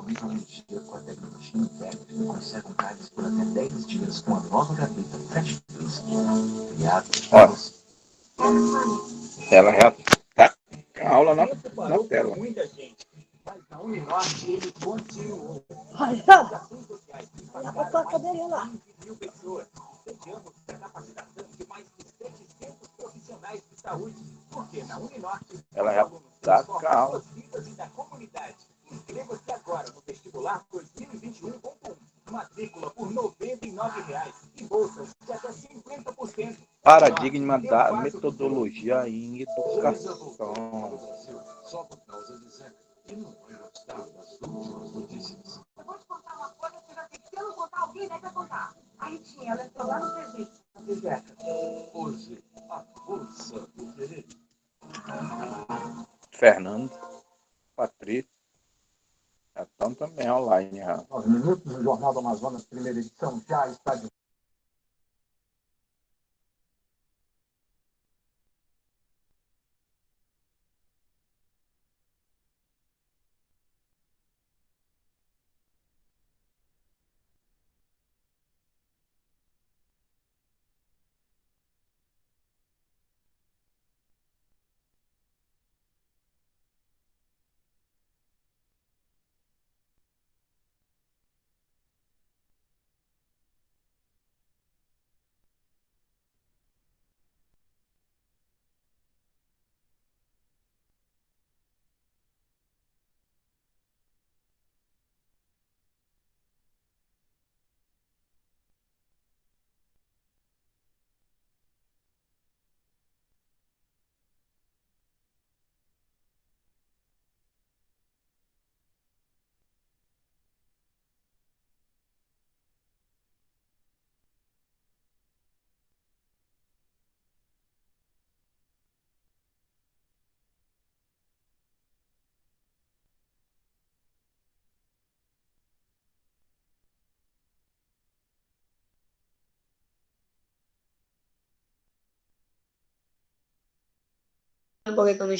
tecnologia, com a tecnologia interna, conservam carnes por até 10 dias com a nova gaveta Fresh Twist, criada para você. Ela já tá com a aula na tela. Muita gente, mas a Uninorte ele continuou. Cadê ela? 20 mil pessoas, sediamos a capacitação de mais de 700 profissionais de saúde, porque na Uninorte Ela já tá com a aula. as vidas e da comunidade. Inscreva-se agora no vestibular 2021.1. Matrícula por R$ 99 e bolsas de até 50%. Paradigma da metodologia em educação. Só por causa de Zé. E não vai gostar das últimas notícias. Eu vou te contar uma coisa que já tem que eu não contar, alguém deve contar. Aí tinha, ela entrou lá no presente. Hoje, a força do querer. Fernando, Patrícia, já estão também online. Já. 9 minutos, o Jornal do Amazonas, primeira edição, já está de Porque quando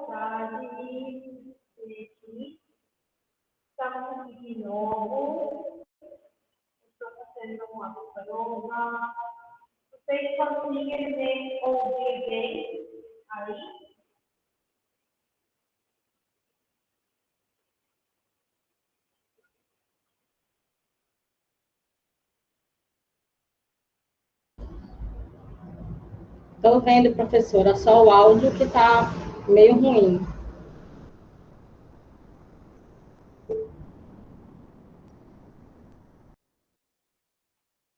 tarde. Estamos aqui de novo. Estou fazendo uma prova. Vocês conseguem me ouvir bem aí? Estou vendo, professora, só o áudio que está meio ruim.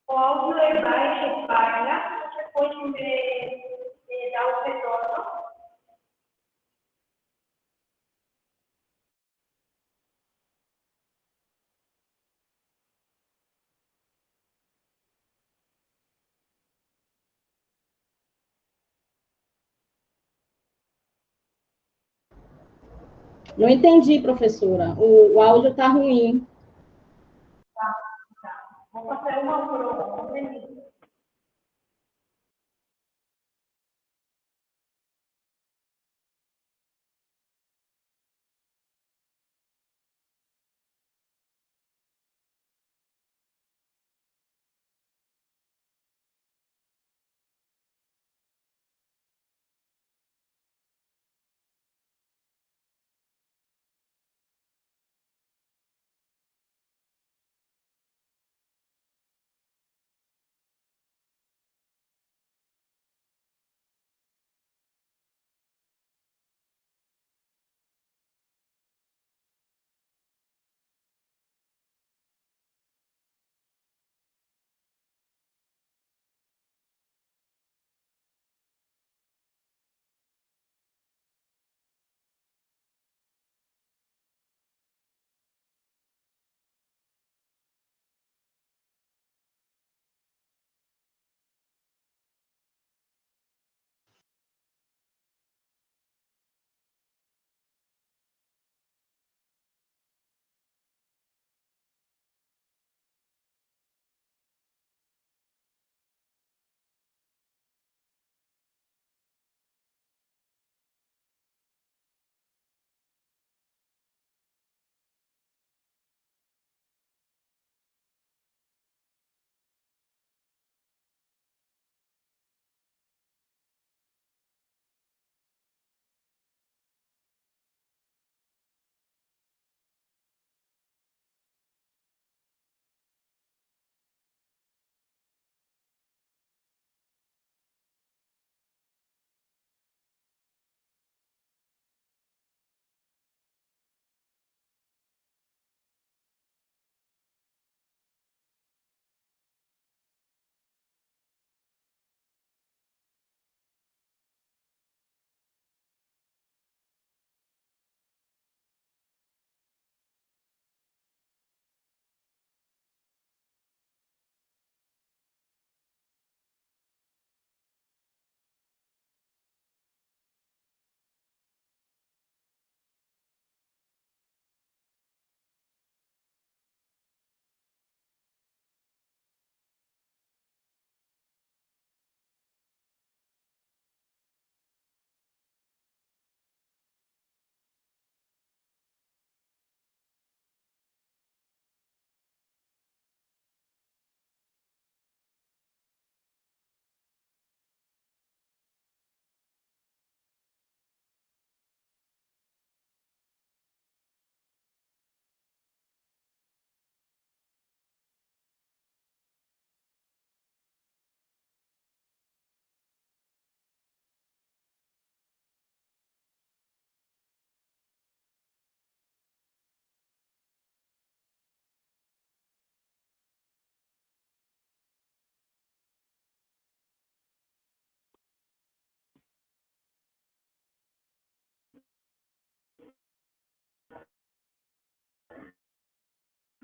O áudio é baixo para. Você pode me dar o retorno? Não entendi, professora. O áudio está ruim. Tá. Vou fazer uma prova. Um minuto.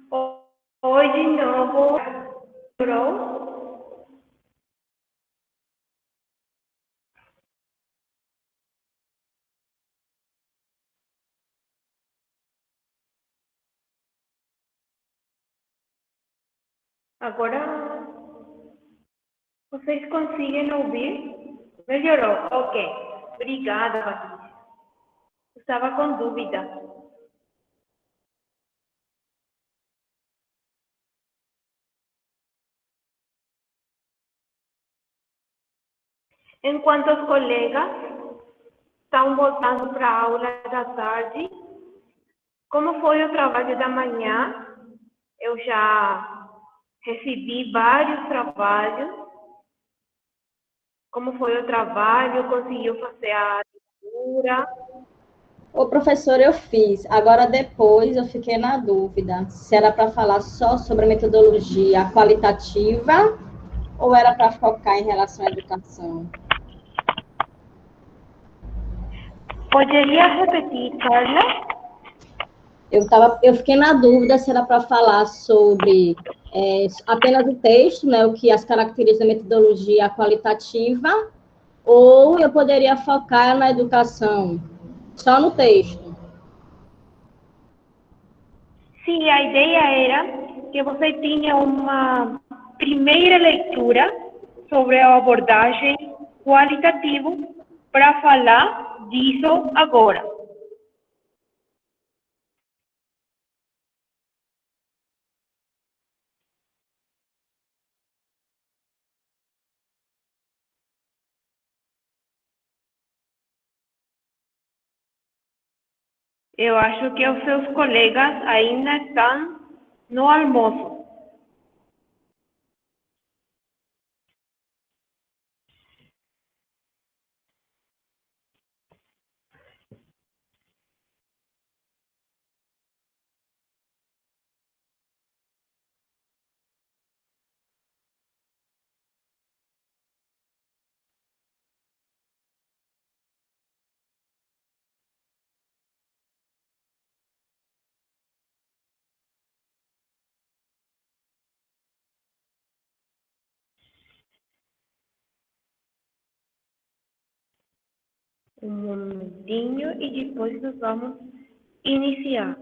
Oi de novo. Melhorou? Agora vocês conseguem ouvir? Melhorou? Ok. Obrigada, Patrícia. Estava com dúvida. Enquanto os colegas estão voltando para a aula da tarde, como foi o trabalho da manhã, eu já recebi vários trabalhos. Como foi o trabalho? Conseguiu fazer a leitura? Ô, professor, eu fiz. Agora, depois, eu fiquei na dúvida se era para falar só sobre a metodologia qualitativa ou era para focar em relação à educação. Poderia repetir, Carla? Eu fiquei na dúvida se era para falar sobre apenas o texto, né, o que as características da metodologia qualitativa, ou eu poderia focar na educação, só no texto. Sim, a ideia era que você tinha uma primeira leitura sobre a abordagem qualitativa para falar disso agora. Eu acho que os seus colegas ainda estão no almoço. Um momentinho e depois nós vamos iniciar.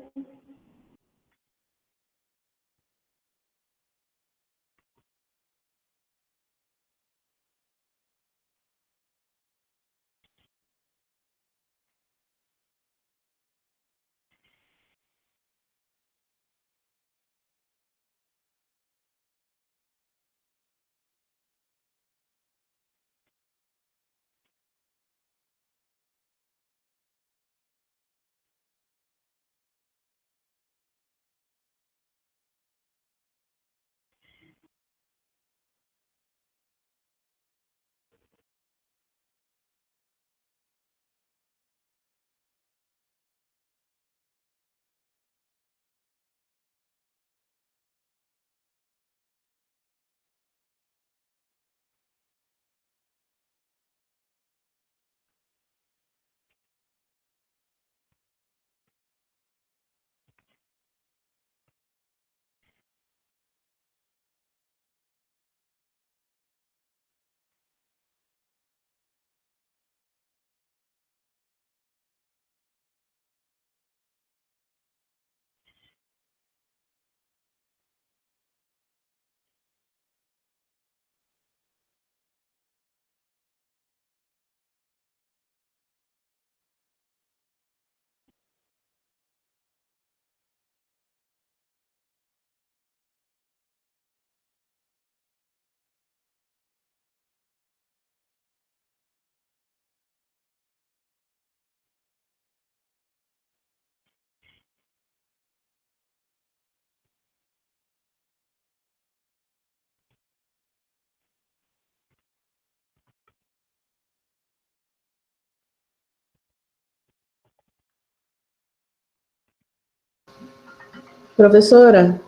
Professora,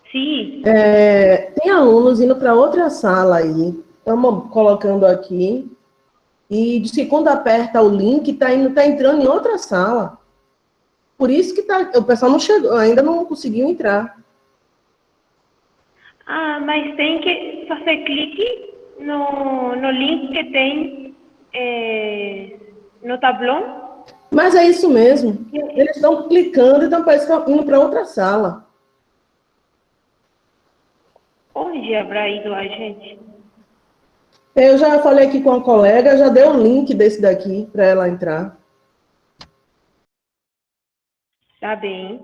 Sim, tem alunos indo para outra sala aí. Estamos colocando aqui. E diz que quando aperta o link, tá entrando em outra sala. Por isso que o pessoal não chegou, ainda não conseguiu entrar. mas tem que fazer clique no link que tem no tablão. Mas é isso mesmo. Eles estão clicando e parece que estão indo para outra sala. Onde haverá ido a gente? Eu já falei aqui com a colega, já deu o link desse daqui para ela entrar. Tá bem.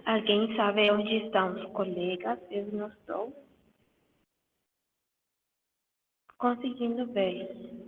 Alguém sabe onde estão os colegas? Eu não estou conseguindo ver.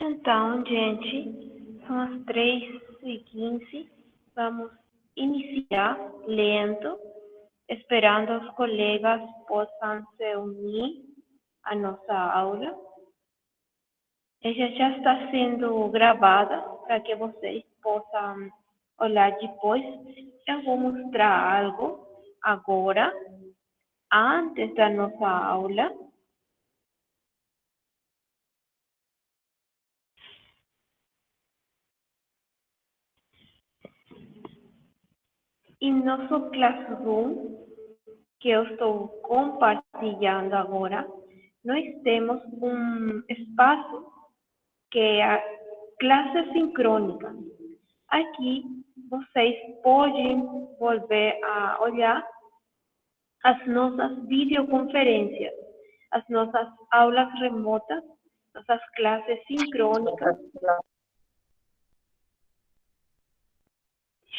Então, gente, são as 3h15. Vamos iniciar lento, esperando os colegas possam se unir à nossa aula. Ela já está sendo gravada para que vocês possam olhar depois. Eu vou mostrar algo agora, antes da nossa aula. Em nosso Classroom, que eu estou compartilhando agora, nós temos um espaço que é a classe sincrônica. Aqui, vocês podem volver a olhar as nossas videoconferências, as nossas aulas remotas, nossas classes sincrônicas.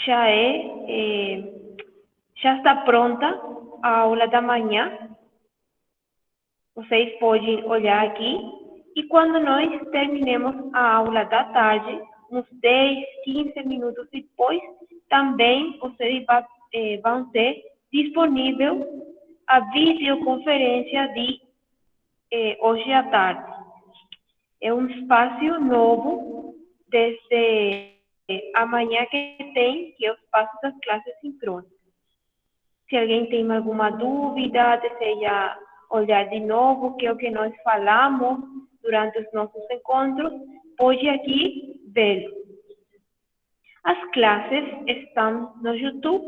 Já está pronta a aula da manhã. Vocês podem olhar aqui. E quando nós terminemos a aula da tarde, uns 10, 15 minutos depois, também vocês vão ter disponível a videoconferência de hoje à tarde. É um espaço novo desde amanhã que tem, que é o espaço das classes sincrônicas. Se alguém tem alguma dúvida, deseja olhar de novo o que é o que nós falamos durante os nossos encontros, pode aqui vê-lo. As classes estão no YouTube,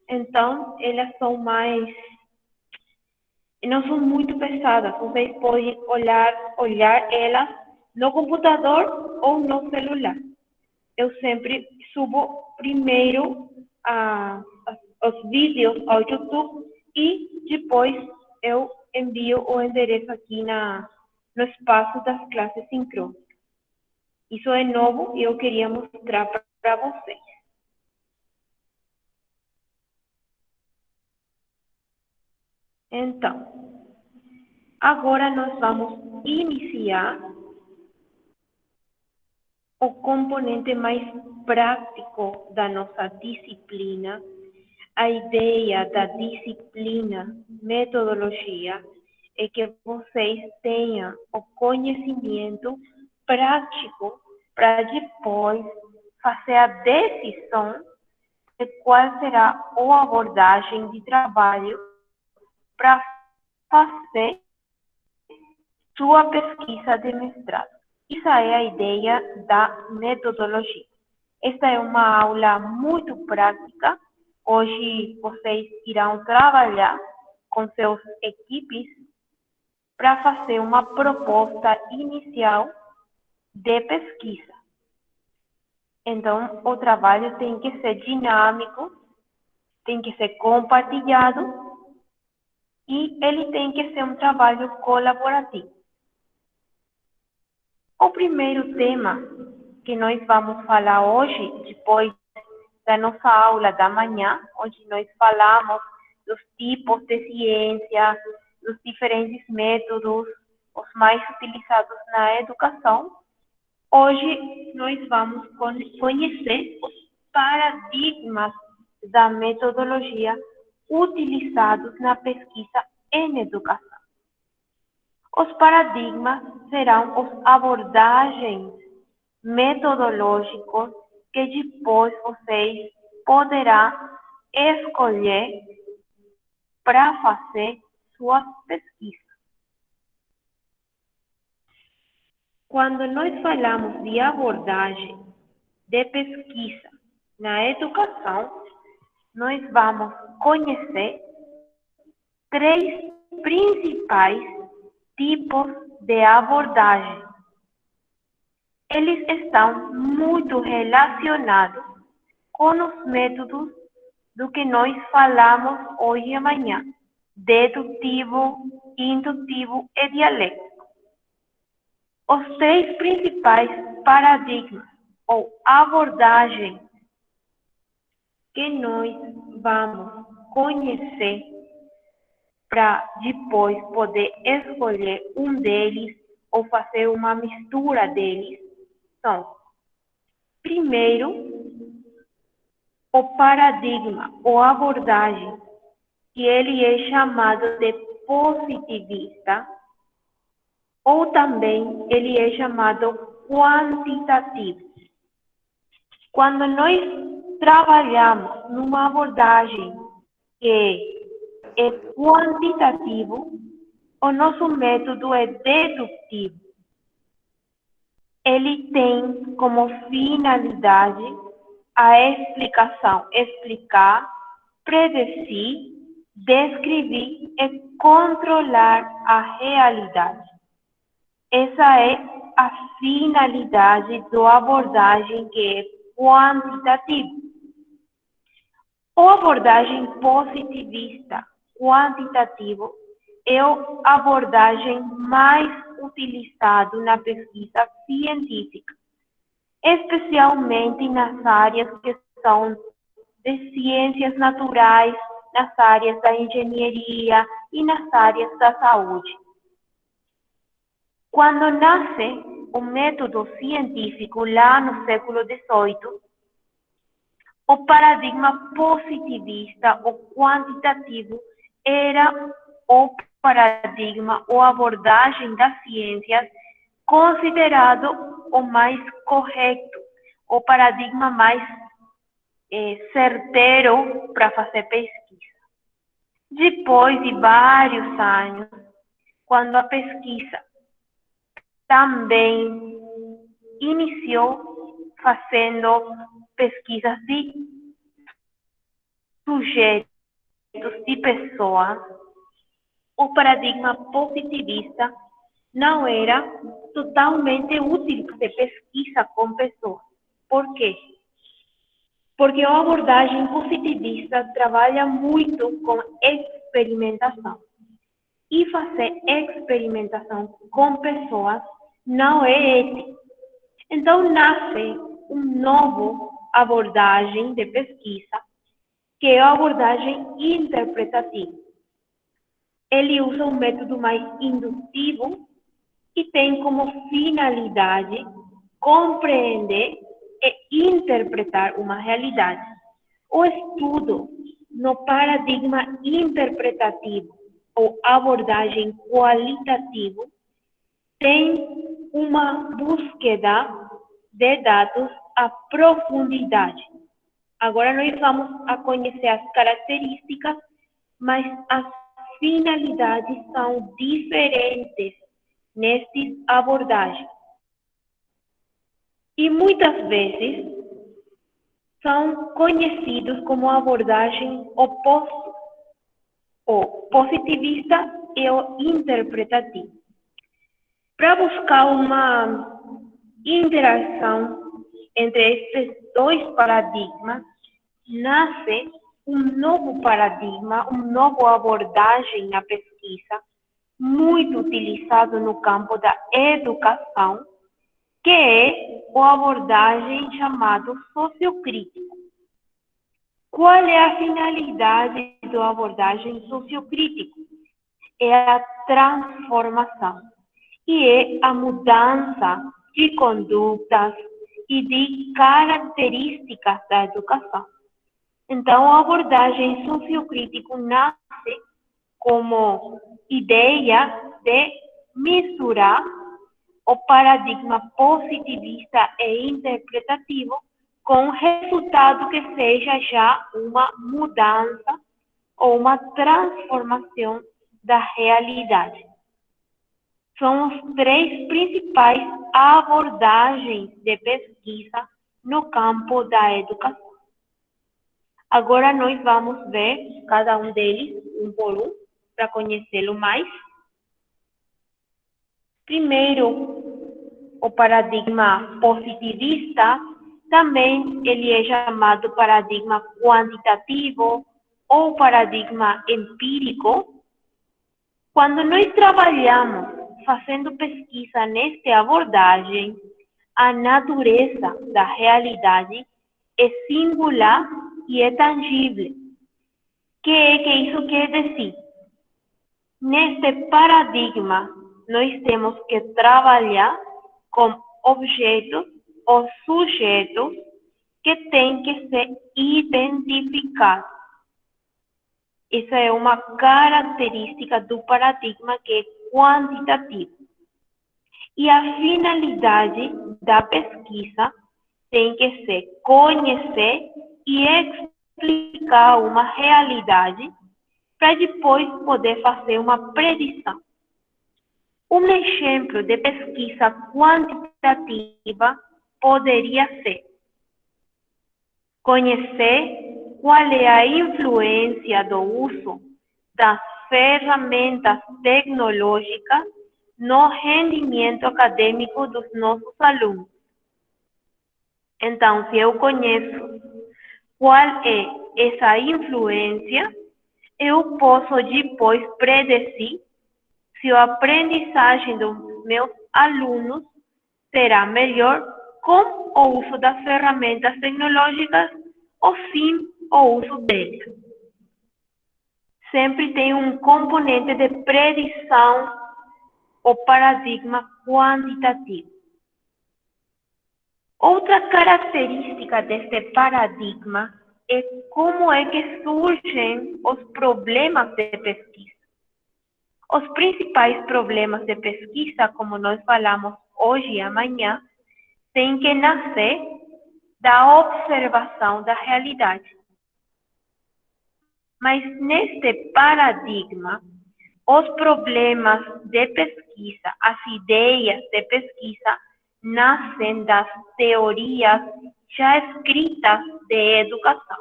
então elas são não são muito pesadas. Vocês podem olhar elas no computador ou no celular. Eu sempre subo primeiro os vídeos ao YouTube e depois eu envio o endereço aqui no espaço das classes sincrônicas. Isso é novo e eu queria mostrar para vocês. Então, agora nós vamos iniciar o componente mais prático da nossa disciplina. A ideia da disciplina, metodologia, é que vocês tenham o conhecimento prático para depois fazer a decisão de qual será a abordagem de trabalho para fazer sua pesquisa de mestrado. Essa é a ideia da metodologia. Esta é uma aula muito prática. Hoje vocês irão trabalhar com suas equipes para fazer uma proposta inicial de pesquisa. Então, o trabalho tem que ser dinâmico, tem que ser compartilhado e ele tem que ser um trabalho colaborativo. O primeiro tema que nós vamos falar hoje, depois da nossa aula da manhã, onde nós falamos dos tipos de ciência, dos diferentes métodos, os mais utilizados na educação. Hoje nós vamos conhecer os paradigmas da metodologia utilizados na pesquisa em educação. Os paradigmas serão as abordagens metodológicas que depois vocês poderão escolher para fazer suas pesquisas. Quando nós falamos de abordagem de pesquisa na educação, nós vamos conhecer 3 principais tipos de abordagem. Eles estão muito relacionados com os métodos do que nós falamos hoje e amanhã, dedutivo, indutivo e dialético. Os 3 principais paradigmas ou abordagens que nós vamos conhecer para depois poder escolher um deles ou fazer uma mistura deles são, primeiro, o paradigma ou abordagem, que ele é chamado de positivista, ou também ele é chamado quantitativo. Quando nós trabalhamos numa abordagem que é quantitativo, o nosso método é dedutivo. Ele tem como finalidade a explicação, explicar, predecir, descrever e controlar a realidade. Essa é a finalidade da abordagem que é quantitativa. A abordagem positivista quantitativa é a abordagem mais utilizada na pesquisa científica, especialmente nas áreas que são de ciências naturais, nas áreas da engenharia e nas áreas da saúde. Quando nasce o método científico lá no século XVIII, o paradigma positivista ou quantitativo era o paradigma ou abordagem das ciências considerado o mais correto, o paradigma mais certeiro para fazer pesquisa. Depois de vários anos, quando a pesquisa também iniciou fazendo pesquisas de sujeitos, de pessoas, o paradigma positivista não era totalmente útil de pesquisa com pessoas. Por quê? Porque a abordagem positivista trabalha muito com experimentação. E fazer experimentação com pessoas não é ético. Então, nasce uma nova abordagem de pesquisa, que é a abordagem interpretativa. Ele usa um método mais indutivo e tem como finalidade compreender e interpretar uma realidade. O estudo no paradigma interpretativo ou abordagem qualitativa tem uma búsqueda de dados à profundidade. Agora nós vamos a conhecer as características, mas as finalidades são diferentes nestas abordagens. E muitas vezes são conhecidos como abordagem oposta, o positivista e o interpretativo. Para buscar uma interação entre estes 2 paradigmas, nasce um novo paradigma, uma nova abordagem na pesquisa, muito utilizado no campo da educação, que é a abordagem chamada sociocrítico. Qual é a finalidade da abordagem sociocrítico? É a transformação e é a mudança de condutas e de características da educação. Então, a abordagem sociocrítica nasce como ideia de misturar o paradigma positivista e interpretativo com resultado que seja já uma mudança ou uma transformação da realidade. São os três principais abordagens de pesquisa no campo da educação. Agora nós vamos ver cada um deles, um por um, para conhecê-lo mais. Primeiro, o paradigma positivista, também ele é chamado paradigma quantitativo ou paradigma empírico. Quando nós trabalhamos fazendo pesquisa nesta abordagem, a natureza da realidade é singular e é tangível. Que isso quer dizer? Neste paradigma, nós temos que trabalhar com objetos ou sujeitos que têm que ser identificados. Essa é uma característica do paradigma que é quantitativo. E a finalidade da pesquisa tem que ser conhecer e explicar uma realidade para depois poder fazer uma predição. Um exemplo de pesquisa quantitativa poderia ser conhecer qual é a influência do uso das ferramentas tecnológicas no rendimento acadêmico dos nossos alunos. Então, se eu conheço qual é essa influência, eu posso depois predizer se a aprendizagem dos meus alunos será melhor com o uso das ferramentas tecnológicas ou sim o uso delas. Sempre tem um componente de predição, o paradigma quantitativo. Outra característica deste paradigma é como é que surgem os problemas de pesquisa. Os principais problemas de pesquisa, como nós falamos hoje e amanhã, têm que nascer da observação da realidade. Mas neste paradigma, os problemas de pesquisa, as ideias de pesquisa, nascem das teorias já escritas de educação.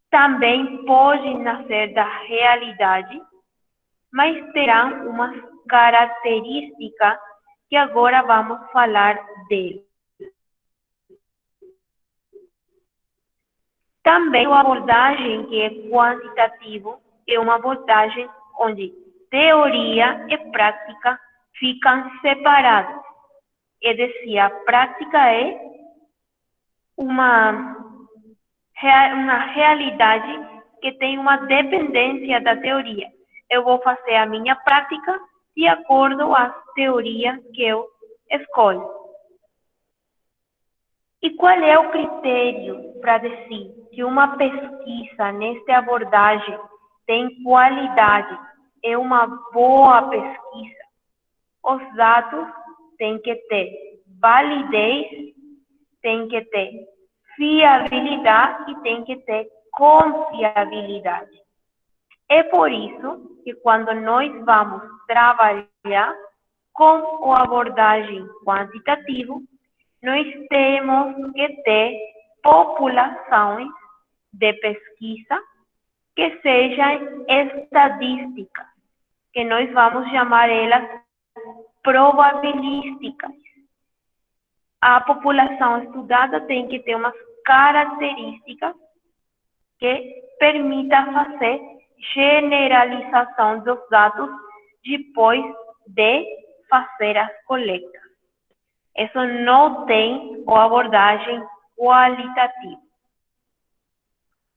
Também podem nascer da realidade, mas terão umas características que agora vamos falar deles. Também a abordagem que é quantitativa é uma abordagem onde teoria e prática ficam separadas. É dizer, a prática é uma realidade que tem uma dependência da teoria. Eu vou fazer a minha prática de acordo com as teorias que eu escolho. E qual é o critério para dizer que uma pesquisa nesta abordagem tem qualidade, é uma boa pesquisa? Os dados têm que ter validez, têm que ter fiabilidade e têm que ter confiabilidade. É por isso que quando nós vamos trabalhar com a abordagem quantitativa, nós temos que ter populações de pesquisa que sejam estadísticas, que nós vamos chamar elas probabilísticas. A população estudada tem que ter umas características que permitam fazer generalização dos dados depois de fazer as coletas. Isso não tem a abordagem qualitativa.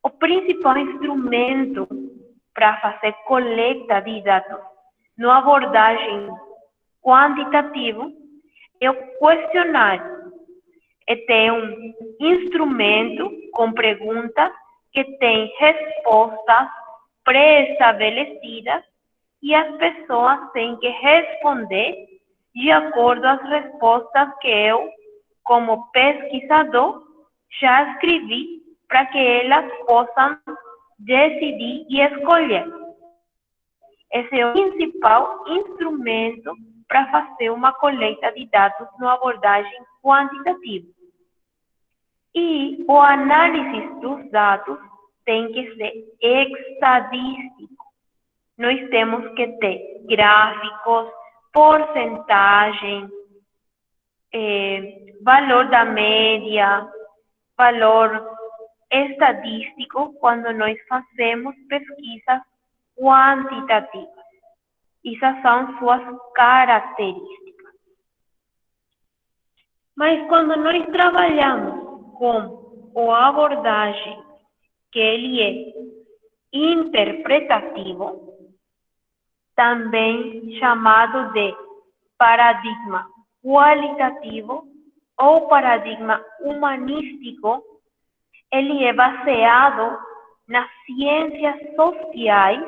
O principal instrumento para fazer coleta de dados na abordagem quantitativa é o questionário. Tem um instrumento com perguntas que tem respostas pré-estabelecidas e as pessoas têm que responder de acordo com as respostas que eu, como pesquisador, já escrevi para que elas possam decidir e escolher. Esse é o principal instrumento para fazer uma coleta de dados na abordagem quantitativa. E o análise dos dados tem que ser estadístico. Nós temos que ter gráficos, porcentagem, valor da média, valor estadístico quando nós fazemos pesquisas quantitativas. Essas são suas características. Mas quando nós trabalhamos com a abordagem que ele é interpretativo, também chamado de paradigma qualitativo ou paradigma humanístico, ele é baseado nas ciências sociais,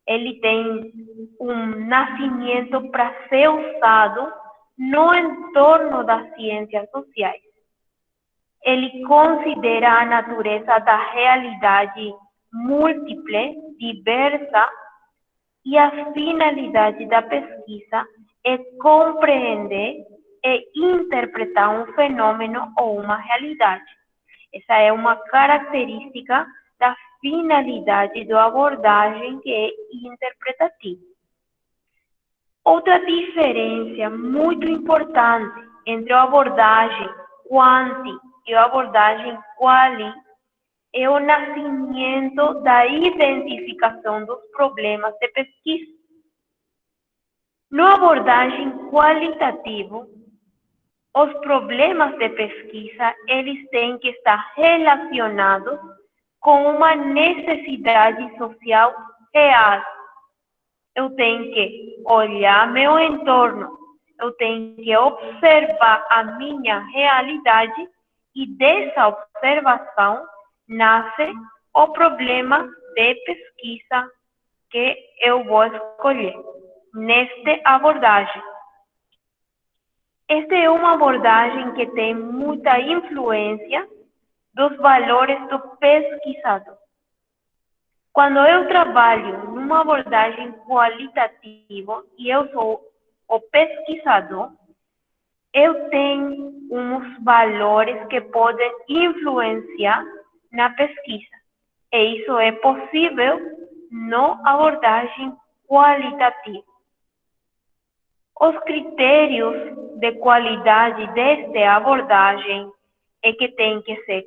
ele tem um nascimento para ser usado no entorno das ciências sociais. Ele considera a natureza da realidade múltiple, diversa, e a finalidade da pesquisa é compreender e interpretar um fenômeno ou uma realidade. Essa é uma característica da finalidade da abordagem que é interpretativa. Outra diferença muito importante entre a abordagem quanti e a abordagem quali é o nascimento da identificação dos problemas de pesquisa. Na abordagem qualitativa, os problemas de pesquisa eles têm que estar relacionados com uma necessidade social real. Eu tenho que olhar meu entorno, eu tenho que observar a minha realidade e dessa observação nasce o problema de pesquisa que eu vou escolher nesta abordagem. Esta é uma abordagem que tem muita influência dos valores do pesquisador. Quando eu trabalho numa abordagem qualitativa e eu sou o pesquisador, eu tenho uns valores que podem influenciar na pesquisa. E isso é possível na abordagem qualitativa. Os critérios de qualidade desta abordagem é que tem que ser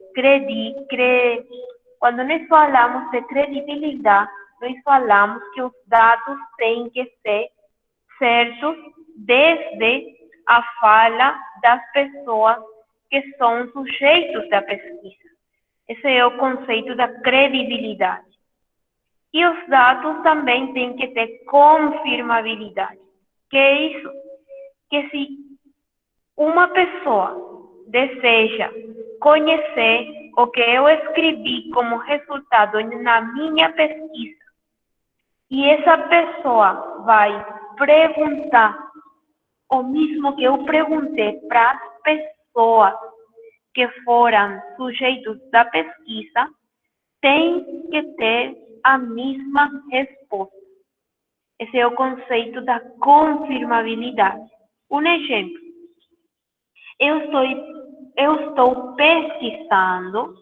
Quando nós falamos de credibilidade, nós falamos que os dados têm que ser certos desde a fala das pessoas que são sujeitos da pesquisa. Esse é o conceito da credibilidade. E os dados também têm que ter confirmabilidade. Que é isso? Que se uma pessoa deseja conhecer o que eu escrevi como resultado na minha pesquisa, e essa pessoa vai perguntar o mesmo que eu perguntei para as pessoas que foram sujeitos da pesquisa, tem que ter a mesma resposta. Esse é o conceito da confirmabilidade. Um exemplo. Eu estou pesquisando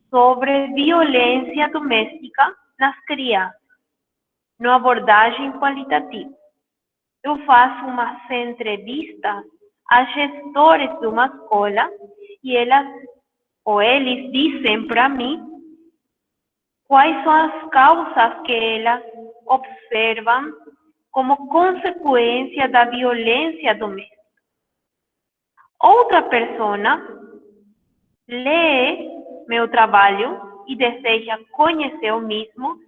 sobre violência doméstica nas crianças, na abordagem qualitativa. Eu faço umas entrevistas a gestores de uma escola e eles dizem para mim quais são as causas que elas observam como consequência da violência doméstica. Outra pessoa lê meu trabalho e deseja conhecer o mesmo,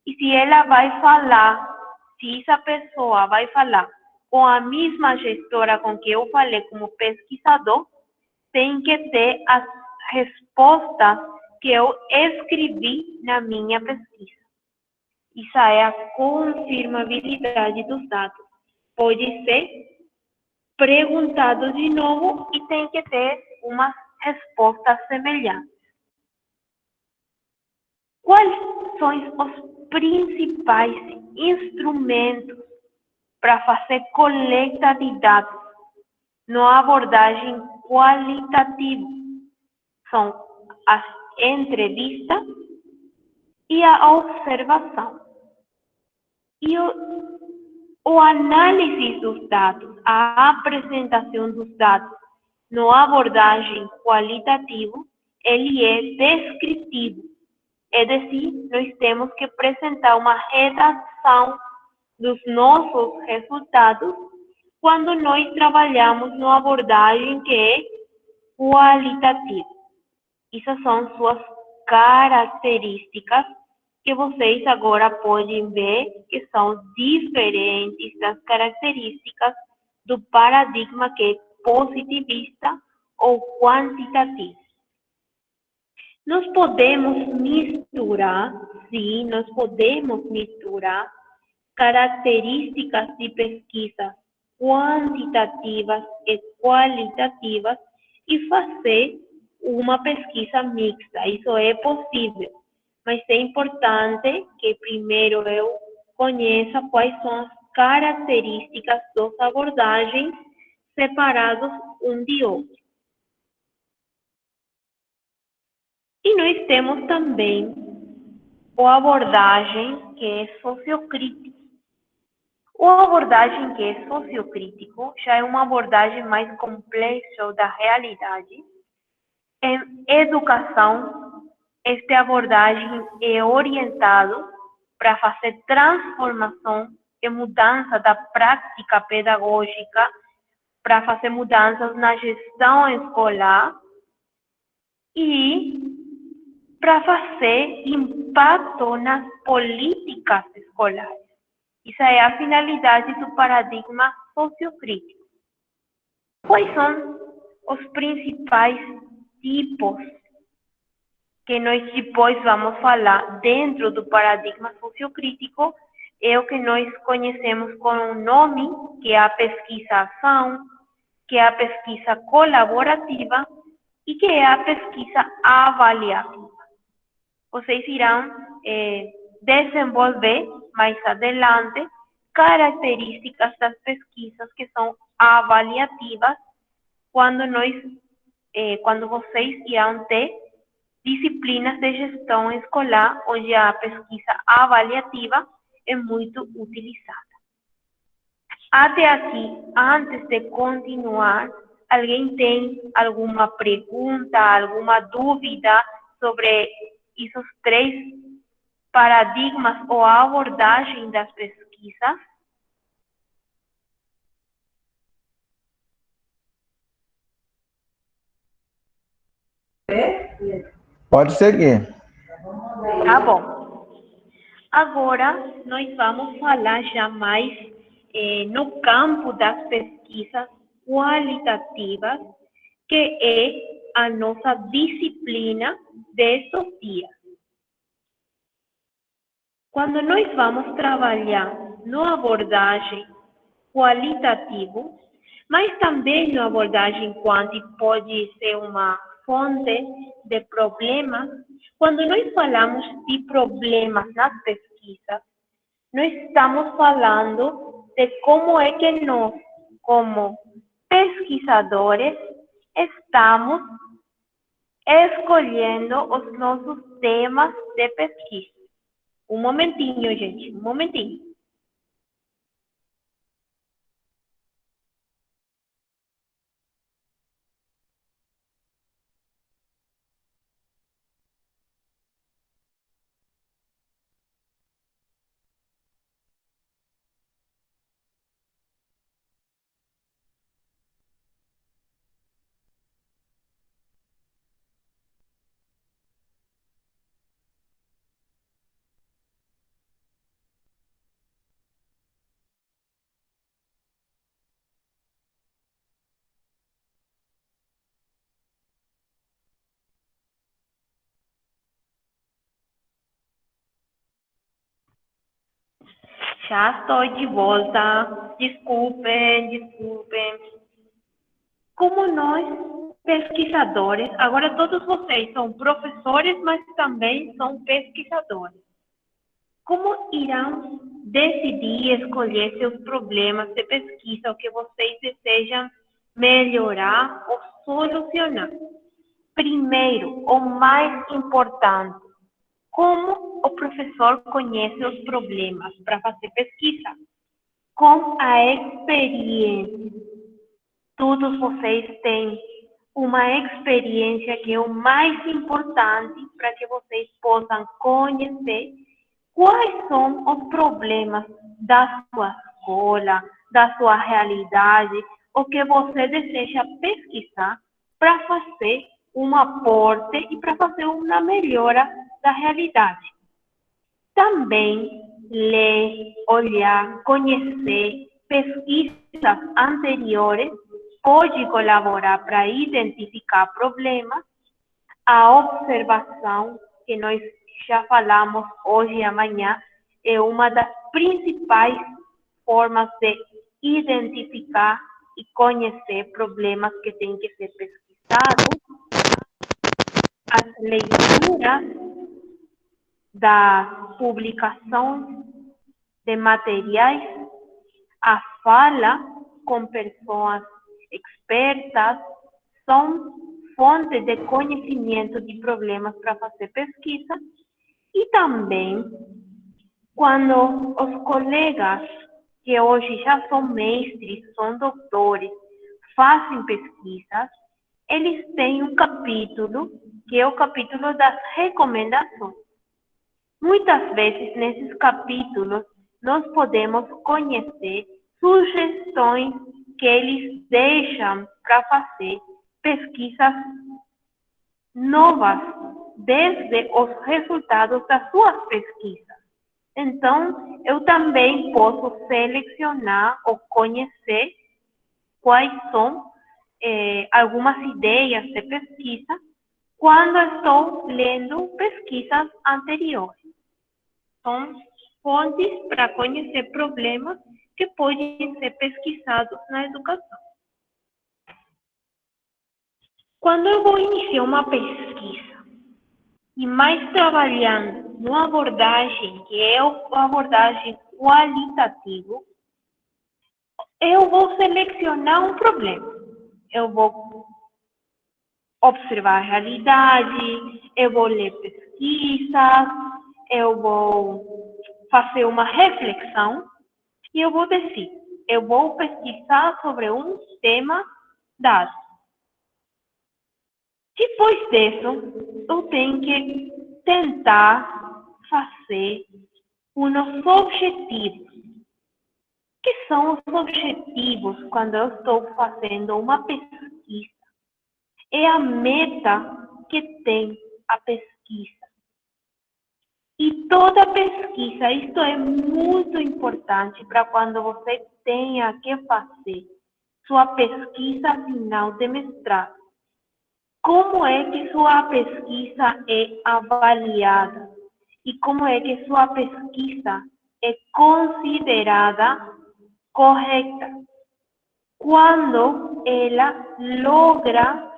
e se ela vai falar, se essa pessoa vai falar com a mesma gestora com que eu falei como pesquisador, tem que ter as respostas que eu escrevi na minha pesquisa. Isso é a confirmabilidade dos dados. Pode ser perguntado de novo e tem que ter uma resposta semelhante. Quais são os principais instrumentos para fazer coleta de dados na abordagem qualitativa? São as entrevistas e a observação. E o análise dos dados, a apresentação dos dados na abordagem qualitativa, ele é descritivo. É decir, nós temos que apresentar uma redação dos nossos resultados quando nós trabalhamos na abordagem que é qualitativa. Essas são suas características que vocês agora podem ver que são diferentes das características do paradigma que é positivista ou quantitativo. Nós podemos misturar, sim, nós podemos misturar características de pesquisa quantitativas e qualitativas e fazer uma pesquisa mixta. Isso é possível, mas é importante que primeiro eu conheça quais são as características das abordagens separadas um de outro. E nós temos também a abordagem que é sociocrítica. A abordagem que é sociocrítico já é uma abordagem mais complexa da realidade. Em educação, esta abordagem é orientada para fazer transformação e mudança da prática pedagógica, para fazer mudanças na gestão escolar e para fazer impacto nas políticas escolares. Isso é a finalidade do paradigma sociocrítico. Quais são os principais tipos que nós depois vamos falar dentro do paradigma sociocrítico? É o que nós conhecemos com o nome, que é a pesquisa-ação, que é a pesquisa colaborativa e que é a pesquisa avaliativa. Vocês irão desenvolver mais adelante características das pesquisas que são avaliativas quando vocês irão ter disciplinas de gestão escolar, onde a pesquisa avaliativa é muito utilizada. Até aqui, antes de continuar, alguém tem alguma pergunta, alguma dúvida sobre esses três paradigmas ou abordagem das pesquisas? Pode seguir. Tá bom. Agora, nós vamos falar já mais no campo das pesquisas qualitativas, que é a nossa disciplina destes dias. Quando nós vamos trabalhar na abordagem qualitativa, mas também na abordagem quântica pode ser uma fonte de problemas. Quando nós falamos de problemas nas pesquisas, nós estamos falando de como é que nós, como pesquisadores, estamos escolhendo os nossos temas de pesquisa. Um momentinho, gente, um momentinho. Já estou de volta. Desculpem. Como nós, pesquisadores, agora todos vocês são professores, mas também são pesquisadores. Como irão decidir escolher seus problemas de pesquisa, o que vocês desejam melhorar ou solucionar? Primeiro, o mais importante, como o professor conhece os problemas para fazer pesquisa? Com a experiência. Todos vocês têm uma experiência que é o mais importante para que vocês possam conhecer quais são os problemas da sua escola, da sua realidade, o que você deseja pesquisar para fazer um aporte e para fazer uma melhora da realidade. Também ler, olhar, conhecer pesquisas anteriores pode colaborar para identificar problemas. A observação, que nós já falamos hoje e amanhã, é uma das principais formas de identificar e conhecer problemas que têm que ser pesquisados. As leituras das publicações de materiais, a fala com pessoas expertas, são fontes de conhecimento de problemas para fazer pesquisa. E também, quando os colegas que hoje já são mestres, são doutores, fazem pesquisas, eles têm um capítulo, que é o capítulo das recomendações. Muitas vezes, nesses capítulos, nós podemos conhecer sugestões que eles deixam para fazer pesquisas novas, desde os resultados das suas pesquisas. Então, eu também posso selecionar ou conhecer quais são algumas ideias de pesquisa quando estou lendo pesquisas anteriores. São fontes para conhecer problemas que podem ser pesquisados na educação. Quando eu vou iniciar uma pesquisa, e mais trabalhando numa abordagem que é a abordagem qualitativa, eu vou selecionar um problema. Eu vou observar a realidade, eu vou ler pesquisas, eu vou fazer uma reflexão e eu vou decidir. Eu vou pesquisar sobre um tema dado. Depois disso, eu tenho que tentar fazer uns objetivos. O que são os objetivos quando eu estou fazendo uma pesquisa? É a meta que tem a pesquisa. E toda pesquisa, isto é muito importante para quando você tenha que fazer sua pesquisa final de mestrado. Como é que sua pesquisa é avaliada? E como é que sua pesquisa é considerada correta? Quando ela logra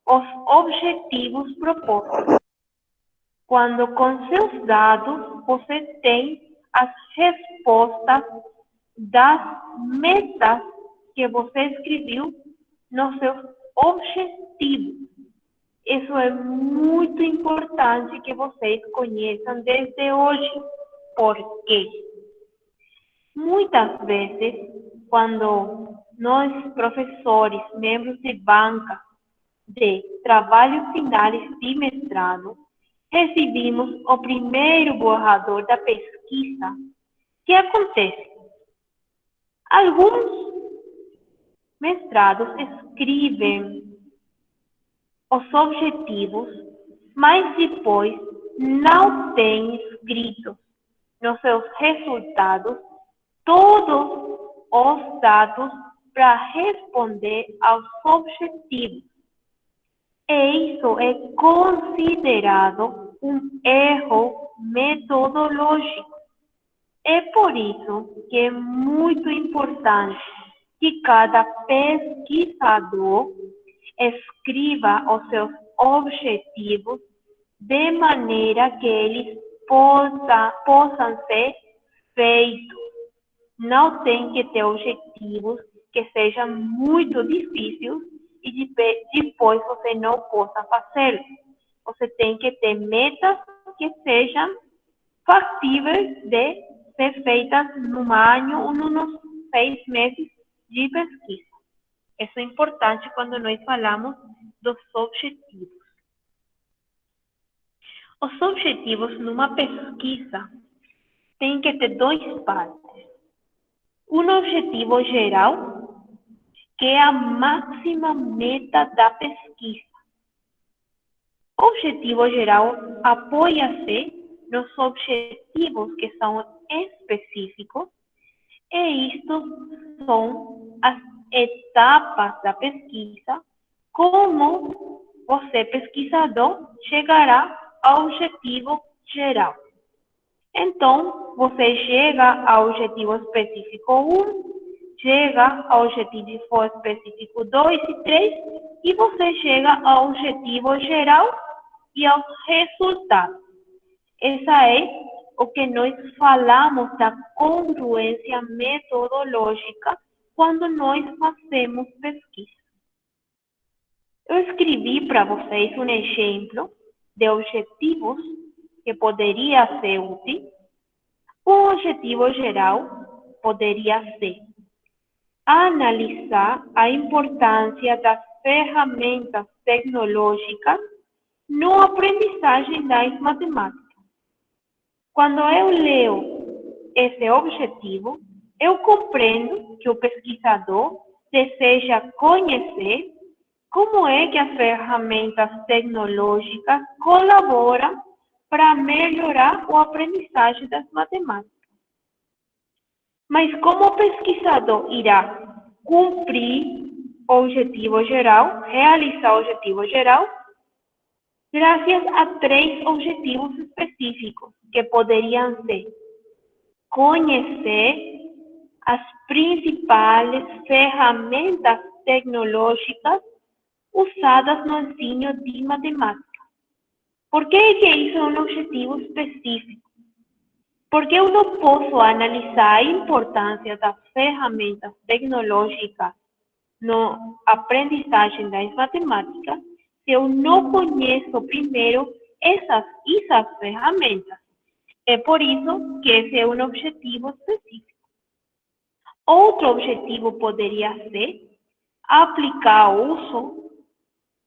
os objetivos propostos. Quando com seus dados você tem as respostas das metas que você escreveu nos seus objetivos. Isso é muito importante que vocês conheçam desde hoje. Por quê? Muitas vezes, quando nós, professores, membros de banca, de trabalhos finais de mestrado, recebemos o primeiro borrador da pesquisa. O que acontece? Alguns mestrados escrevem os objetivos, mas depois não têm escrito nos seus resultados todos os dados para responder aos objetivos. E isso é considerado um erro metodológico. É por isso que é muito importante que cada pesquisador escreva os seus objetivos de maneira que eles possam ser feitos. Não tem que ter objetivos que sejam muito difíceis e depois você não possa fazer. Você tem que ter metas que sejam factíveis de ser feitas num ano ou nos 6 meses de pesquisa. Isso é importante quando nós falamos dos objetivos. Os objetivos numa pesquisa têm que ter 2 partes. Um objetivo geral, que é a máxima meta da pesquisa. O objetivo geral apoia-se nos objetivos que são específicos, e isto são as etapas da pesquisa, como você, pesquisador, chegará ao objetivo geral. Então, você chega ao objetivo específico 1, chega ao objetivo específico 2 e 3, e você chega ao objetivo geral e aos resultados. Essa é o que nós falamos da congruência metodológica quando nós fazemos pesquisa. Eu escrevi para vocês um exemplo de objetivos que poderia ser útil. Um objetivo geral poderia ser analisar a importância das ferramentas tecnológicas no aprendizagem das matemáticas. Quando eu leio esse objetivo, eu compreendo que o pesquisador deseja conhecer como é que as ferramentas tecnológicas colaboram para melhorar a aprendizagem das matemáticas. Mas como o pesquisador irá cumprir o objetivo geral, realizar o objetivo geral, graças a 3 objetivos específicos, que poderiam ser conhecer as principais ferramentas tecnológicas usadas no ensino de matemática. Por que isso é um objetivo específico? Porque eu não posso analisar a importância das ferramentas tecnológicas na aprendizagem das matemáticas se eu não conheço primeiro essas ferramentas. É por isso que esse é um objetivo específico. Outro objetivo poderia ser aplicar o uso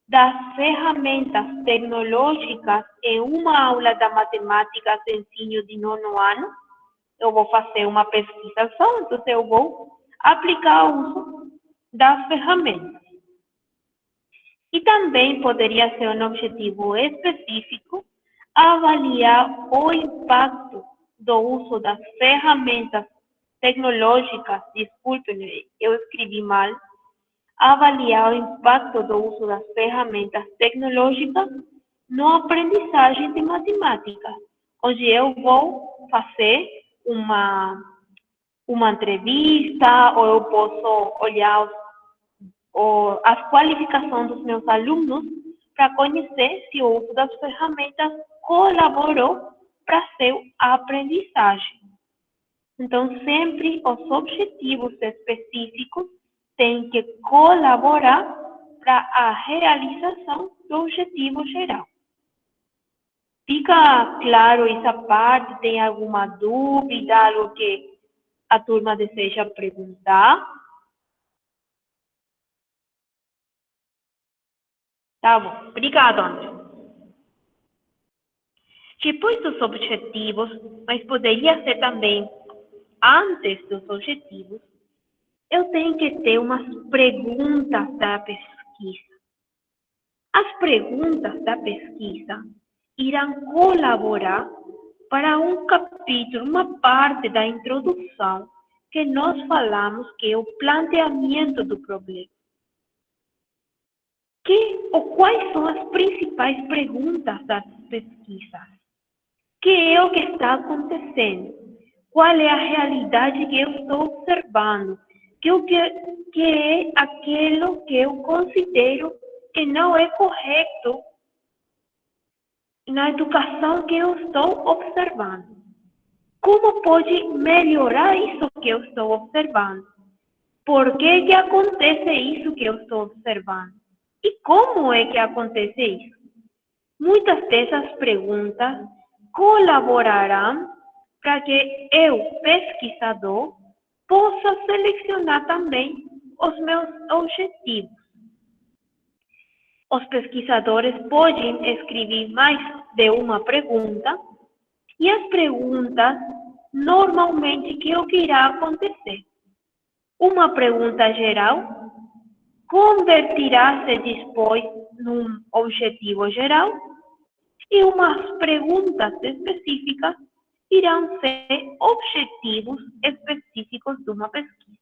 das ferramentas tecnológicas em uma aula da matemática de ensino de 9º ano. Eu vou fazer uma pesquisa só, então eu vou aplicar o uso das ferramentas. E também poderia ser um objetivo específico avaliar o impacto do uso das ferramentas tecnológicas, desculpem, eu escrevi mal, avaliar o impacto do uso das ferramentas tecnológicas na aprendizagem de matemática, onde eu vou fazer uma entrevista, ou eu posso olhar as qualificações dos meus alunos para conhecer se o uso das ferramentas colaborou para a sua aprendizagem. Então, sempre os objetivos específicos têm que colaborar para a realização do objetivo geral. Fica claro essa parte? Tem alguma dúvida, algo que a turma deseja perguntar? Tá bom. Obrigada, André. Depois dos objetivos, mas poderia ser também antes dos objetivos, eu tenho que ter umas perguntas da pesquisa. As perguntas da pesquisa irão colaborar para um capítulo, uma parte da introdução que nós falamos que é o planteamento do problema. Quais são as principais perguntas das pesquisas? Que é o que está acontecendo? qual é a realidade que eu estou observando, que é aquilo que eu considero que não é correto na educação que eu estou observando. Como pode melhorar isso que eu estou observando? Por que acontece isso que eu estou observando? E como é que acontece isso? Muitas dessas perguntas colaborarão para que eu, pesquisador, possa selecionar também os meus objetivos. Os pesquisadores podem escrever mais de uma pergunta e as perguntas, normalmente, que o que irá acontecer? Uma pergunta geral convertirá-se depois num objetivo geral e umas perguntas específicas irão ser objetivos específicos de uma pesquisa.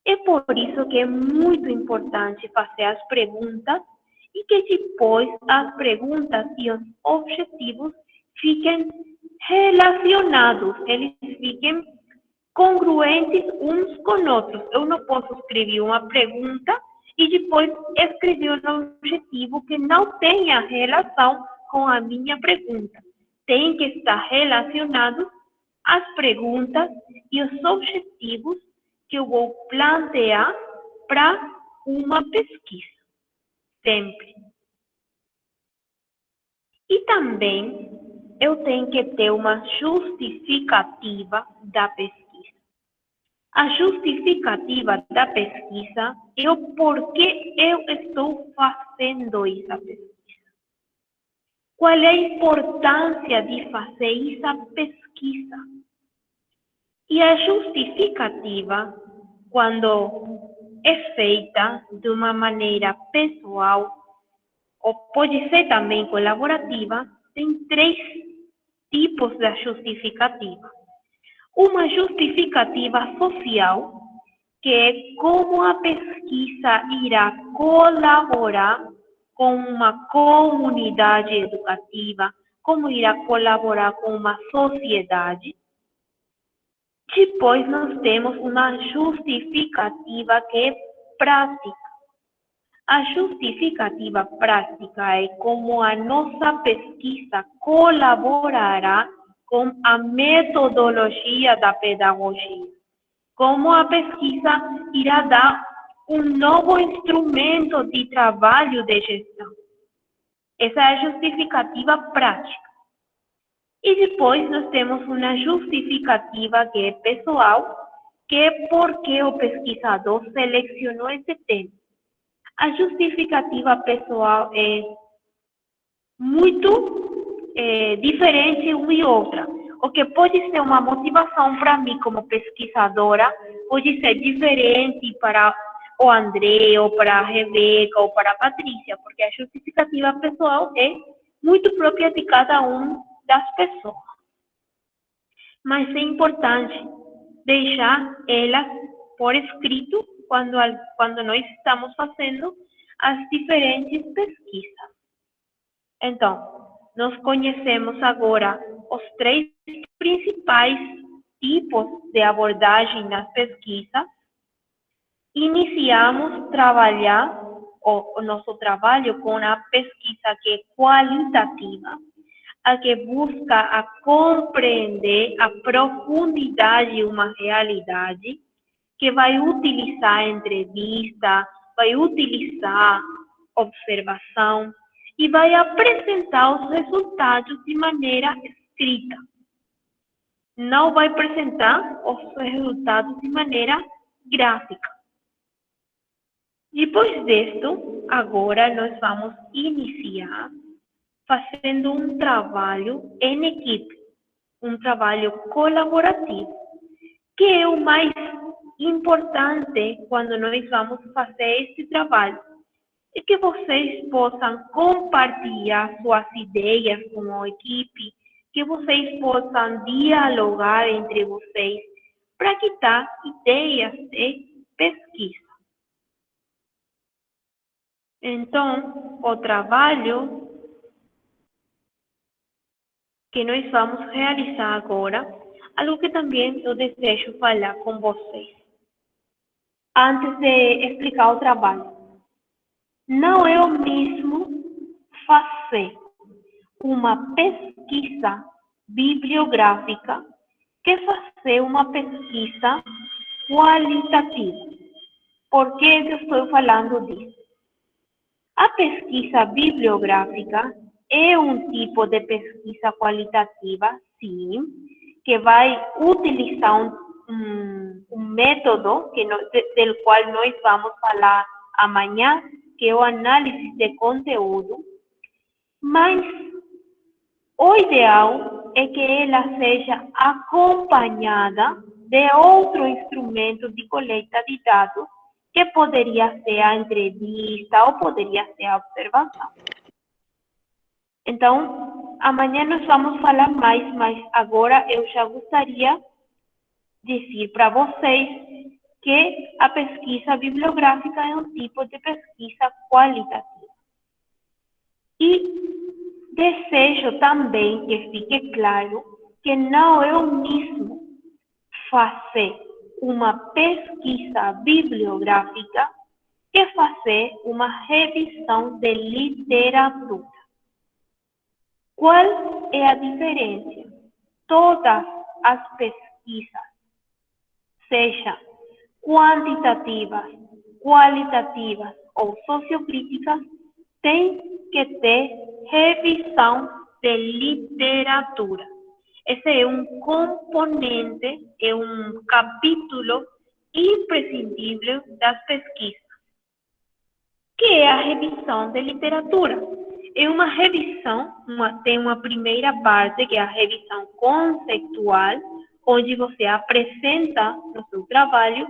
É por isso que é muito importante fazer as perguntas e que depois as perguntas e os objetivos fiquem relacionados, eles fiquem congruentes uns com outros. Eu não posso escrever uma pergunta e depois escrever um objetivo que não tenha relação com a minha pergunta. Tem que estar relacionado as perguntas e os objetivos que eu vou plantear para uma pesquisa. Sempre. E também eu tenho que ter uma justificativa da pesquisa. A justificativa da pesquisa é o porquê eu estou fazendo essa pesquisa. Qual é a importância de fazer essa pesquisa? E a justificativa, quando é feita de uma maneira pessoal, ou pode ser também colaborativa, tem 3 tipos de justificativa. Uma justificativa social, que é como a pesquisa irá colaborar com uma comunidade educativa, como irá colaborar com uma sociedade. Depois nós temos uma justificativa que é prática. A justificativa prática é como a nossa pesquisa colaborará com a metodologia da pedagogia. Como a pesquisa irá dar um novo instrumento de trabalho de gestão. Essa é a justificativa prática. E depois nós temos uma justificativa que é pessoal, que é porque o pesquisador selecionou esse tema. A justificativa pessoal é muito diferente uma e outra. O que pode ser uma motivação para mim como pesquisadora, pode ser diferente para o André, ou para a Rebeca, ou para a Patrícia, porque a justificativa pessoal é muito própria de cada das pessoas. Mas é importante deixar elas por escrito quando nós estamos fazendo as diferentes pesquisas. Então, nós conhecemos agora os 3 principais tipos de abordagem nas pesquisas. Iniciamos trabalhar o nosso trabalho com a pesquisa que é qualitativa, a que busca a compreender a profundidade de uma realidade, que vai utilizar entrevista, vai utilizar observação e vai apresentar os resultados de maneira escrita. Não vai apresentar os resultados de maneira gráfica. Depois disto, agora nós vamos iniciar fazendo um trabalho em equipe, um trabalho colaborativo, que é o mais importante quando nós vamos fazer este trabalho, é que vocês possam compartilhar suas ideias com a equipe, que vocês possam dialogar entre vocês para quitar ideias de pesquisa. Então, o trabalho que nós vamos realizar agora, Algo que também eu desejo falar com vocês, antes de explicar o trabalho. Não é o mesmo fazer uma pesquisa bibliográfica que fazer uma pesquisa qualitativa. Por que eu estou falando disso? A pesquisa bibliográfica é um tipo de pesquisa qualitativa, sim, que vai utilizar um método del qual nós vamos falar amanhã, que é o análise de conteúdo, mas o ideal é que ela seja acompanhada de outro instrumento de coleta de dados, que poderia ser a entrevista ou poderia ser a observação. Então, amanhã nós vamos falar mais, mas agora eu já gostaria de dizer para vocês que a pesquisa bibliográfica é um tipo de pesquisa qualitativa. E desejo também que fique claro que não é o mesmo fazer uma pesquisa bibliográfica que fazer uma revisão de literatura. Qual é a diferença? Todas as pesquisas, seja quantitativas, qualitativas ou sociocríticas, têm que ter revisão de literatura. Esse é um componente, é um capítulo imprescindível das pesquisas, que é a revisão de literatura. É uma revisão, tem uma primeira parte, que é a revisão conceitual, onde você apresenta no seu trabalho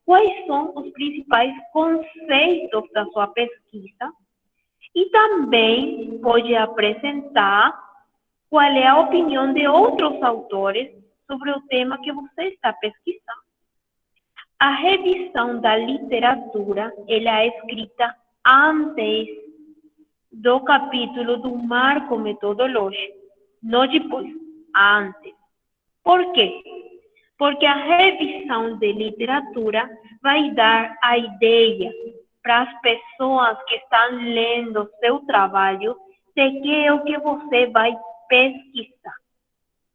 quais são os principais conceitos da sua pesquisa, e também pode apresentar qual é a opinião de outros autores sobre o tema que você está pesquisando. A revisão da literatura, ela é escrita antes do capítulo do marco metodológico, não depois, antes. Por quê? Porque a revisão de literatura vai dar a ideia para as pessoas que estão lendo seu trabalho de que é o que você vai pesquisar.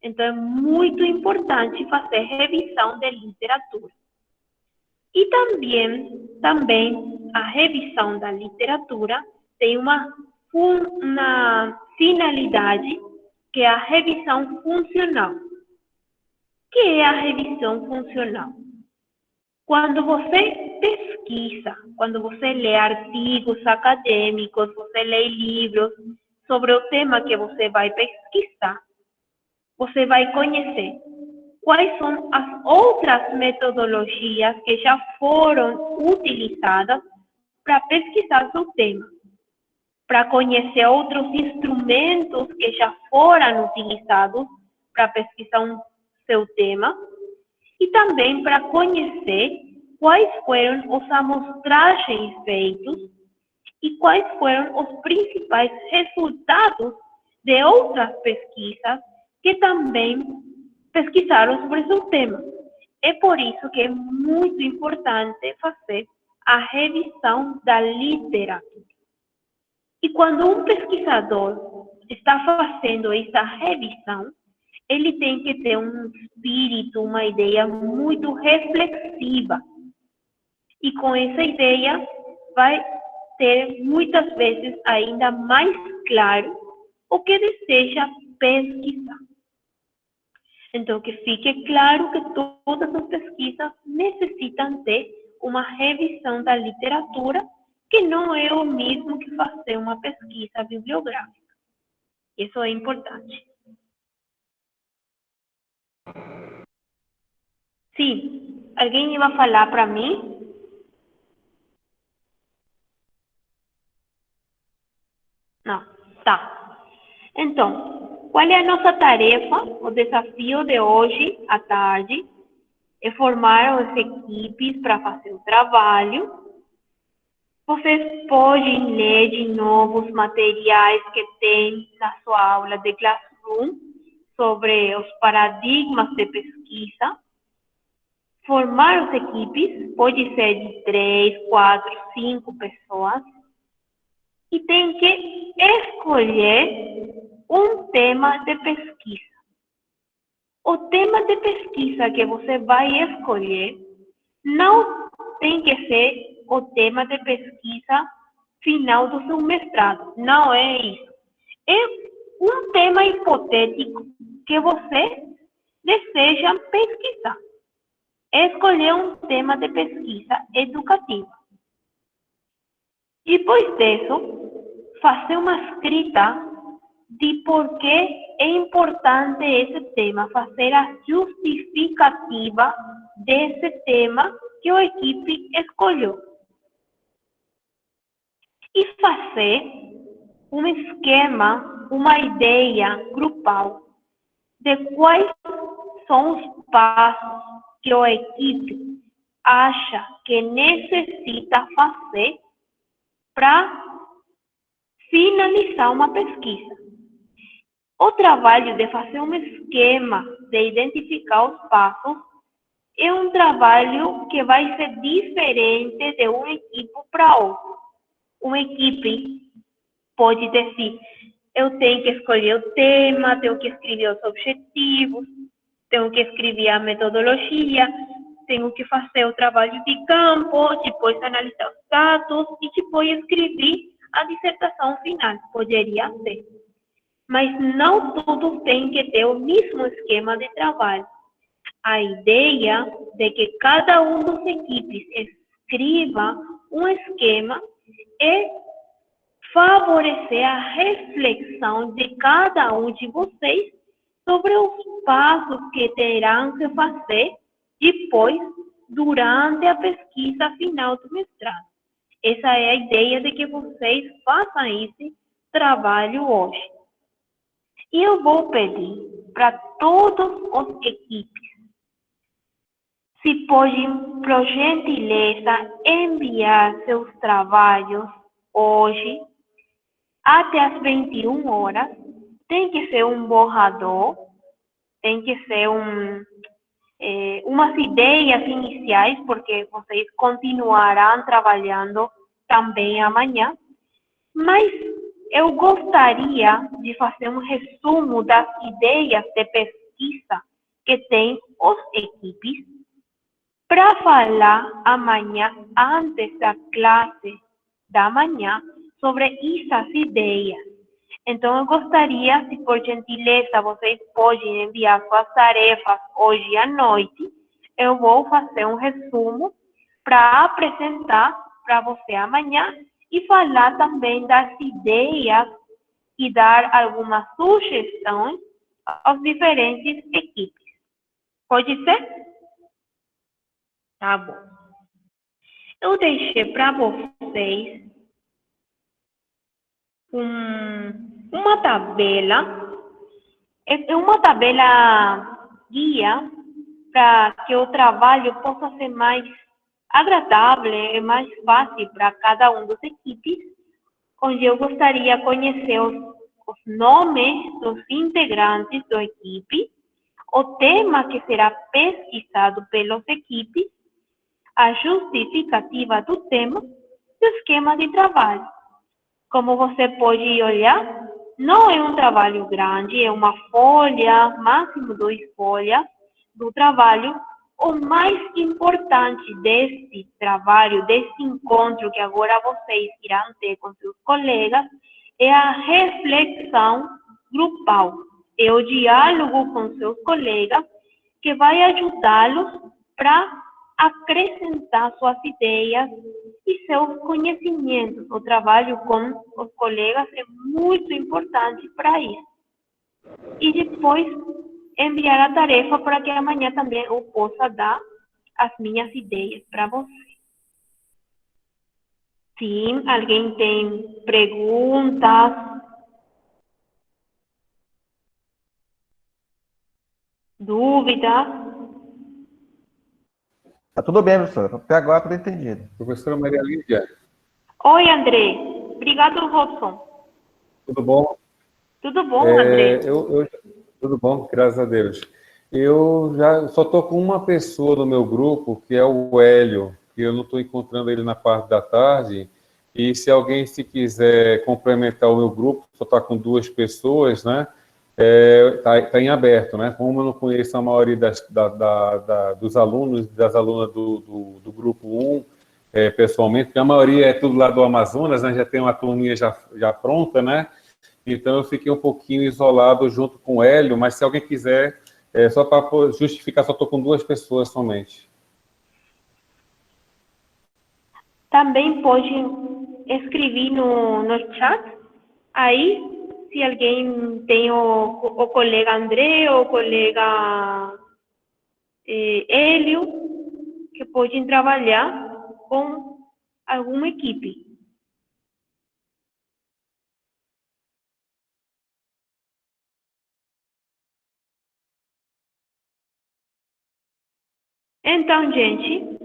Então, é muito importante fazer revisão de literatura. E também a revisão da literatura tem uma finalidade, que é a revisão funcional. O que é a revisão funcional? Quando você pesquisa, quando você lê artigos acadêmicos, você lê livros sobre o tema que você vai pesquisar, você vai conhecer quais são as outras metodologias que já foram utilizadas para pesquisar seu tema, para conhecer outros instrumentos que já foram utilizados para pesquisar seu tema, e também para conhecer quais foram os amostragens feitos e quais foram os principais resultados de outras pesquisas que também pesquisaram sobre seu tema. É por isso que é muito importante fazer a revisão da literatura. E quando um pesquisador está fazendo essa revisão, ele tem que ter um espírito, uma ideia muito reflexiva. E com essa ideia vai ter muitas vezes ainda mais claro o que deseja pesquisar. Então, que fique claro que todas as pesquisas necessitam ter uma revisão da literatura, que não é o mesmo que fazer uma pesquisa bibliográfica. Isso é importante. Sim, alguém ia falar para mim? Não, tá. Então, qual é a nossa tarefa? O desafio de hoje à tarde é formar as equipes para fazer o trabalho. Vocês podem ler de novo os materiais que tem na sua aula de Classroom. sobre os paradigmas de pesquisa, formar as equipes, pode ser de 3, 4, 5 pessoas, e tem que escolher um tema de pesquisa. O tema de pesquisa que você vai escolher não tem que ser o tema de pesquisa final do seu mestrado. Não é isso. É um tema hipotético que você deseja pesquisar. Escolher um tema de pesquisa educativa. Depois disso, fazer uma escrita de por que é importante esse tema, fazer a justificativa desse tema que a equipe escolheu. E fazer um esquema, uma ideia grupal de quais são os passos que a equipe acha que necessita fazer para finalizar uma pesquisa. O trabalho de fazer um esquema, de identificar os passos, é um trabalho que vai ser diferente de uma equipe para outra. Uma equipe pode dizer, eu tenho que escolher o tema, tenho que escrever os objetivos, tenho que escrever a metodologia, tenho que fazer o trabalho de campo, depois analisar os dados e depois escrever a dissertação final. Poderia ser. Mas não todos têm que ter o mesmo esquema de trabalho. A ideia de que cada um das equipes escreva um esquema é favorecer a reflexão de cada um de vocês sobre os passos que terão que fazer depois, durante a pesquisa final do mestrado. Essa é a ideia de que vocês façam esse trabalho hoje. E eu vou pedir para todas as equipes, se podem, por gentileza, enviar seus trabalhos hoje, até as 21 horas. Tem que ser um borrador, tem que ser umas ideias iniciais, porque vocês continuarão trabalhando também amanhã. Mas eu gostaria de fazer um resumo das ideias de pesquisa que tem as equipes para falar amanhã, antes da classe da manhã, sobre essas ideias. Então, eu gostaria, se por gentileza vocês podem enviar suas tarefas hoje à noite, eu vou fazer um resumo para apresentar para você amanhã e falar também das ideias e dar algumas sugestões às diferentes equipes. Pode ser? Tá bom. Eu deixei para vocês uma tabela, é uma tabela guia para que o trabalho possa ser mais agradável e mais fácil para cada um das equipes, onde eu gostaria de conhecer os nomes dos integrantes da equipe, o tema que será pesquisado pelas equipes, a justificativa do tema e o esquema de trabalho. Como você pode olhar, não é um trabalho grande, é uma folha, máximo 2 folhas do trabalho. O mais importante desse trabalho, desse encontro que agora vocês irão ter com seus colegas, é a reflexão grupal. É o diálogo com seus colegas que vai ajudá-los para acrescentar suas ideias e seus conhecimentos. O trabalho com os colegas é muito importante para isso. E depois enviar a tarefa para que amanhã também eu possa dar as minhas ideias para você. Sim, alguém tem perguntas? Dúvidas? Tá tudo bem, professor. Até agora tudo entendido. Professora Maria Lídia. Oi, André. Obrigado, Robson. Tudo bom? Tudo bom, André? Tudo bom? Graças a Deus. Eu já só estou com uma pessoa no meu grupo, que é o Hélio, que eu não estou encontrando ele na parte da tarde. E se alguém se quiser complementar o meu grupo, só está com duas pessoas, né? Tá em aberto, né? Como eu não conheço a maioria dos alunos, das alunas do grupo 1, pessoalmente, porque a maioria é tudo lá do Amazonas, né? Já tem uma turminha já pronta, né? Então eu fiquei um pouquinho isolado junto com o Hélio, mas se alguém quiser, só para justificar, só estou com duas pessoas somente. Também pode escrever no chat. Aí, se alguém tem o colega André ou o colega Hélio, que podem trabalhar com alguma equipe. Então, gente,